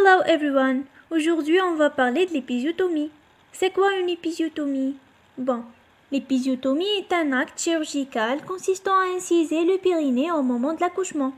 Hello everyone! Aujourd'hui, on va parler de l'épisiotomie. C'est quoi une épisiotomie? Bon, l'épisiotomie est un acte chirurgical consistant à inciser le périnée au moment de l'accouchement,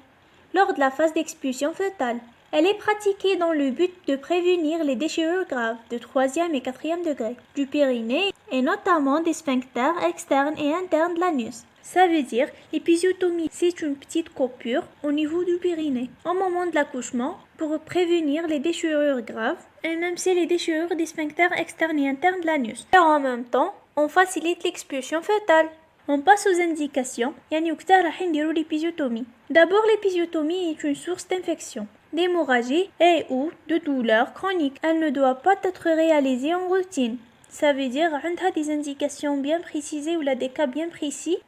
lors de la phase d'expulsion fœtale. Elle est pratiquée dans le but de prévenir les déchirures graves de 3e et 4e degré du périnée et notamment des sphincters externes et internes de l'anus. Ça veut dire, l'épisiotomie, c'est une petite coupure au niveau du périnée au moment de l'accouchement pour prévenir les déchirures graves et même si les déchirures des sphincters externes et internes de l'anus. Et en même temps, on facilite l'expulsion fœtale. On passe aux indications. L'épisiotomie. D'abord, l'épisiotomie est une source d'infection, d'hémorragie et ou de douleurs chroniques. Elle ne doit pas être réalisée en routine. Ça veut dire qu'on a des indications bien précisées ou des cas bien précis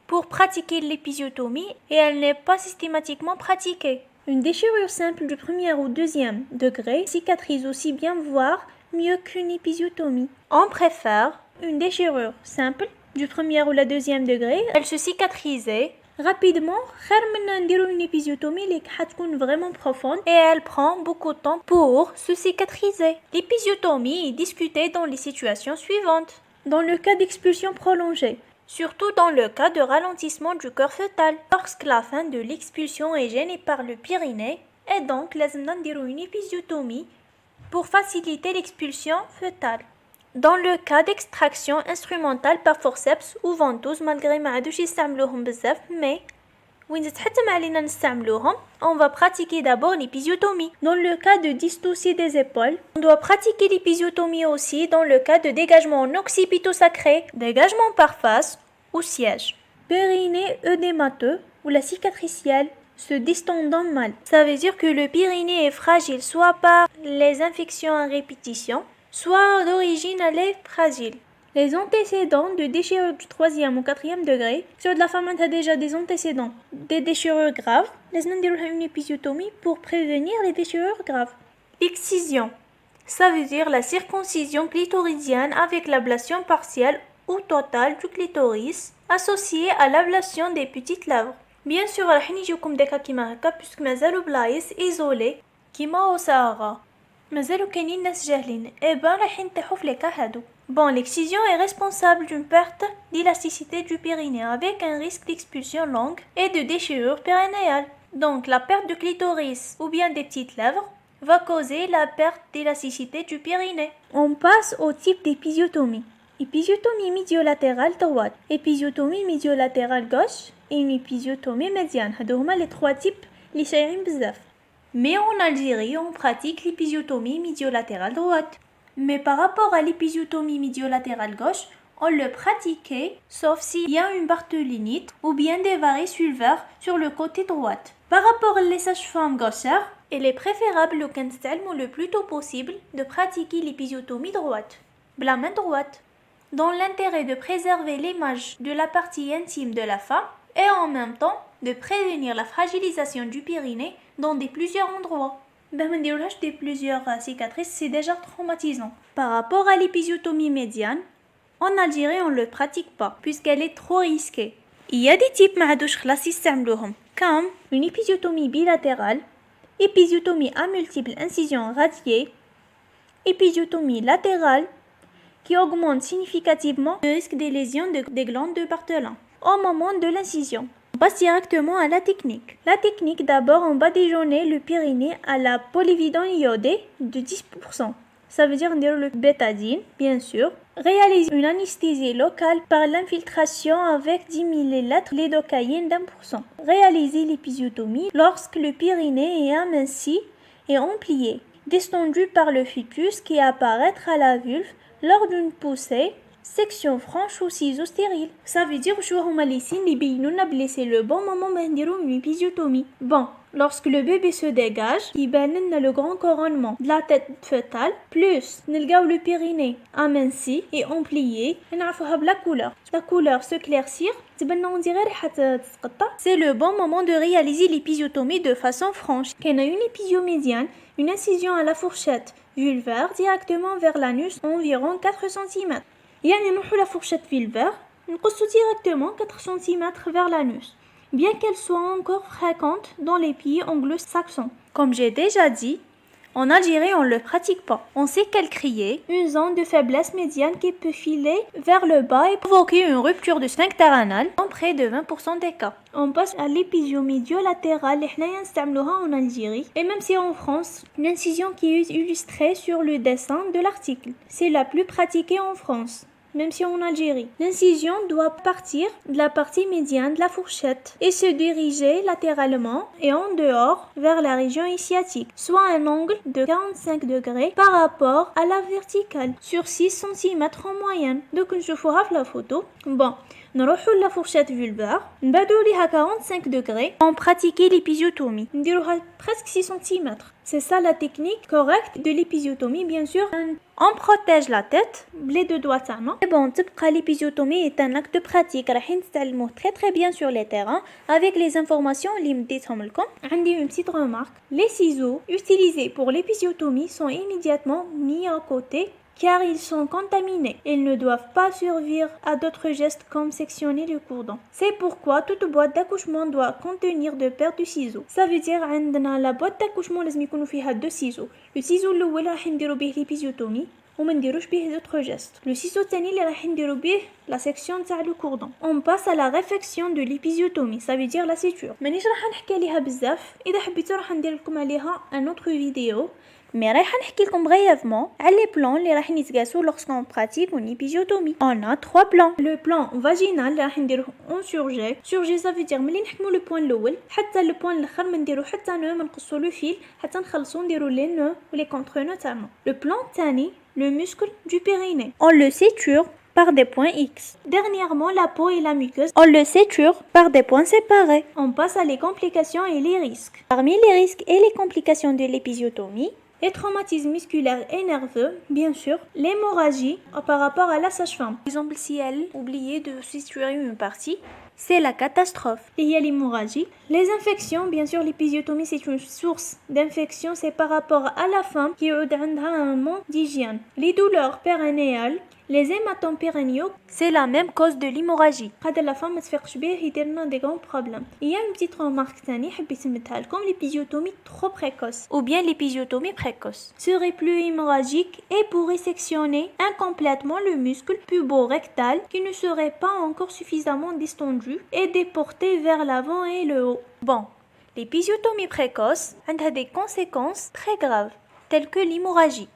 pour pratiquer l'épisiotomie et elle n'est pas systématiquement pratiquée. Une déchirure simple du 1er ou 2e degré cicatrise aussi bien voire mieux qu'une épisiotomie. On préfère une déchirure simple du 1er ou 2e degré, elle se cicatrisait rapidement. Une épisiotomie qui est vraiment profonde et elle prend beaucoup de temps pour se cicatriser. L'épisiotomie est discutée dans les situations suivantes. Dans le cas d'expulsion prolongée, surtout dans le cas de ralentissement du cœur fœtal, lorsque la fin de l'expulsion est gênée par le périnée, et donc une épisiotomie pour faciliter l'expulsion fœtale. Dans le cas d'extraction instrumentale par forceps ou ventouse, malgré ما عادوش يستعملوهم بزاف, mais وين تتحتم علينا نستعملوهم, on va pratiquer d'abord l'épisiotomie. Dans le cas de dystocie des épaules, on doit pratiquer l'épisiotomie aussi dans le cas de dégagement en occipito-sacré, dégagement par face ou siège. Périnée œdémateux ou la cicatricielle se distendant mal. Ça veut dire que le périnée est fragile soit par les infections à répétition, soit d'origine elle est fragile. Les antécédents de déchirure du 3e ou 4e degré, si la femme a déjà des antécédents des déchirures graves, les une épisiotomie pour prévenir les déchirures graves. Excision, ça veut dire la circoncision clitoridienne avec l'ablation partielle ou totale du clitoris associée à l'ablation des petites lèvres. Bien sûr, راح نجيوكم des cas كيما هكا puisque مازالوا بلايص isolés كيما au Sahara. مازالوا كاينين ناس جاهلين راح نطيحوا في لي كا هادو. Bon, l'excision est responsable d'une perte d'élasticité du périnée avec un risque d'expulsion longue et de déchirure périnéale. Donc, la perte du clitoris ou bien des petites lèvres va causer la perte d'élasticité du périnée. On passe au type d'épisiotomie. Épisiotomie médiolatérale droite, épisiotomie médiolatérale gauche et une épisiotomie médiane. هادو هما les trois types اللي شايعين بزاف. Mais en Algérie, on pratique l'épisiotomie médiolatérale droite. Mais par rapport à l'épisiotomie médiolatérale gauche, on le pratiquait sauf s'il y a une bartholinite ou bien des varices vulvaires sur le côté droit. Par rapport aux sages-femmes gauchères, il est préférable le plus tôt possible de pratiquer l'épisiotomie droite, la main droite, dans l'intérêt de préserver l'image de la partie intime de la femme et en même temps de prévenir la fragilisation du périnée dans plusieurs endroits. Des plusieurs cicatrices, c'est déjà traumatisant. Par rapport à l'épisiotomie médiane, en Algérie, on ne le pratique pas, puisqu'elle est trop risquée. Il y a des types comme une épisiotomie bilatérale, épisiotomie à multiples incisions radiées, épisiotomie latérale, qui augmente significativement le risque des lésions des glandes de Bartholin au moment de l'incision. On passe directement à la technique. La technique, d'abord, on badigeonner le périnée à la polyvidone iodée de 10%. Ça veut dire le bétadine, bien sûr. Réaliser une anesthésie locale par l'infiltration avec 10 ml lidocaïne d'1%. Réaliser l'épisiotomie lorsque le périnée est aminci et emplié, distendu par le fœtus qui apparaîtra à la vulve lors d'une poussée, section franche ou ciseaux stériles. Ça veut dire que c'est le bon moment pour une épisiotomie. Bon, lorsque le bébé se dégage, il a le grand couronnement de la tête fœtale, plus le périnée aminci et emplié, la couleur. La couleur s'éclaircir, c'est le bon moment de réaliser l'épisiotomie de façon franche. Il y a une épisiomédiane, une incision à la fourchette vulvaire directement vers l'anus environ 4 cm. يعني نروحوا la fourchette vulvaire, نقصوا directement 4 cm vers l'anus, bien qu'elle soit encore fréquente dans les pays anglo-saxons. Comme j'ai déjà dit, En Algérie, on ne le pratique pas. On sait qu'elle criait, une zone de faiblesse médiane qui peut filer vers le bas et provoquer une rupture du sphincter anal dans près de 20% des cas. On passe à l'épisiotomie latérale en Algérie. Et même si en France, l'incision qui est illustrée sur le dessin de l'article, c'est la plus pratiquée en France. Même si en Algérie, l'incision doit partir de la partie médiane de la fourchette et se diriger latéralement et en dehors vers la région sciatique, soit un angle de 45 degrés par rapport à la verticale, sur 6 cm en moyenne. Donc je vous la photo. Bon, نروحوا la fourchette vulvaire, نبعدوا ليها 45 degrés, on pratique l'épisiotomie, نديروها presque 6 cm. C'est ça la technique correcte de l'épisiotomie, bien sûr. On protège la tête, les deux doigts تاعنا. Et bon, l'épisiotomie est un acte pratique, راح نتعلموه très bien sur les terrains avec les informations اللي مديتهم لكم. عندي une petite remarque. Les ciseaux utilisés pour l'épisiotomie sont immédiatement mis à côté car ils sont contaminés. Ils ne doivent pas servir à d'autres gestes comme sectionner le cordon. C'est pourquoi toute boîte d'accouchement doit contenir deux paires de ciseaux. Ça veut dire عندنا la boîte d'accouchement لازم يكونوا فيها deux ciseaux. Le ciseau الأول راح نديرو به l'épisiotomie وما نديروش به d'autres gestes. Le ciseau الثاني اللي راح نديرو به la section تاع le cordon. On passe à la réfection de l'épisiotomie, ça veut dire la suture. مانيش راح نحكي عليها بزاف، إذا حبيتوا راح ندير لكم عليها un autre vidéo. Mais راح نحكي لكم brièvement على les plans اللي راح نتقاسوا lorsqu'on pratique une épisiotomie. On a 3 plans. Le plan vaginal اللي راح نديروه en surjet. Surjet ça veut dire ملي نحكموا le point الاول حتى le point الاخر ما نديرو حتى نو، ما نقصوا le fil حتى نخلصوا نديرو les nœuds و les contre-nœuds تاعنا. Le plan الثاني le muscle du périnée. On le suture par des points X. Dernièrement, la peau et la muqueuse, on le suture par des points séparés. On passe à les complications et les risques. Parmi les risques et les complications de l'épisiotomie, les traumatismes musculaires et nerveux, bien sûr, l'hémorragie par rapport à la sage-femme. Par exemple, si elle oubliait de suturer une partie, c'est la catastrophe. Il y a l'hémorragie. Les infections, bien sûr, l'épisiotomie c'est une source d'infection, c'est par rapport à la femme qui a un manque d'hygiène. Les douleurs périnéales, les hématomes périnéaux, c'est la même cause de l'hémorragie. La femme ne se fait pas des grands problèmes. Il y a une petite remarque comme l'épisiotomie trop précoce ou bien l'épisiotomie précoce serait plus hémorragique et pourrait sectionner incomplètement le muscle pubo-rectal qui ne serait pas encore suffisamment distendu et déporté vers l'avant et le haut. Bon, l'épisiotomie précoce a des conséquences très graves telles que l'hémorragie.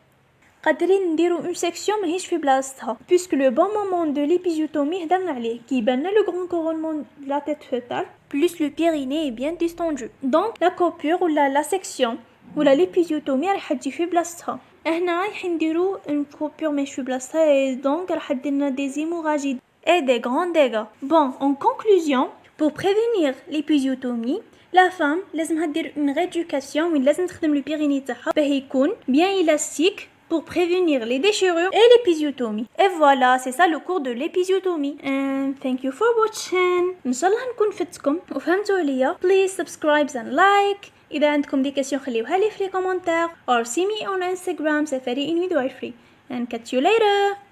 قادرين نديرو une section ماهيش في بلاصتها puisque le bon moment de l'épisiotomie هدرنا عليه كي يبان le grand couronnement de la tête fœtale plus le périnée est bien distendu. Donc la coupure ou la section ou l'épisiotomie راح تجي في بلاصتها. هنا راح نديرو une coupure ماهيش في بلاصتها et donc راح ديرنا des hémorragies et des grands dégâts. Bon, en conclusion, pour prévenir l'épisiotomie, la femme لازمها دير une rééducation وين لازم تخدم le périnée تاعها باه يكون bien élastique pour prévenir les déchirures et l'épisiotomie. Et voilà, c'est ça le cours de l'épisiotomie. And thank you for watching. إن شاء الله نكون فدتكم وفهمتوا عليا. Please subscribe and like. إذا عندكم دي questions خليوها لي في les commentaires or see me on Instagram سفاري in midwifery. And catch you later.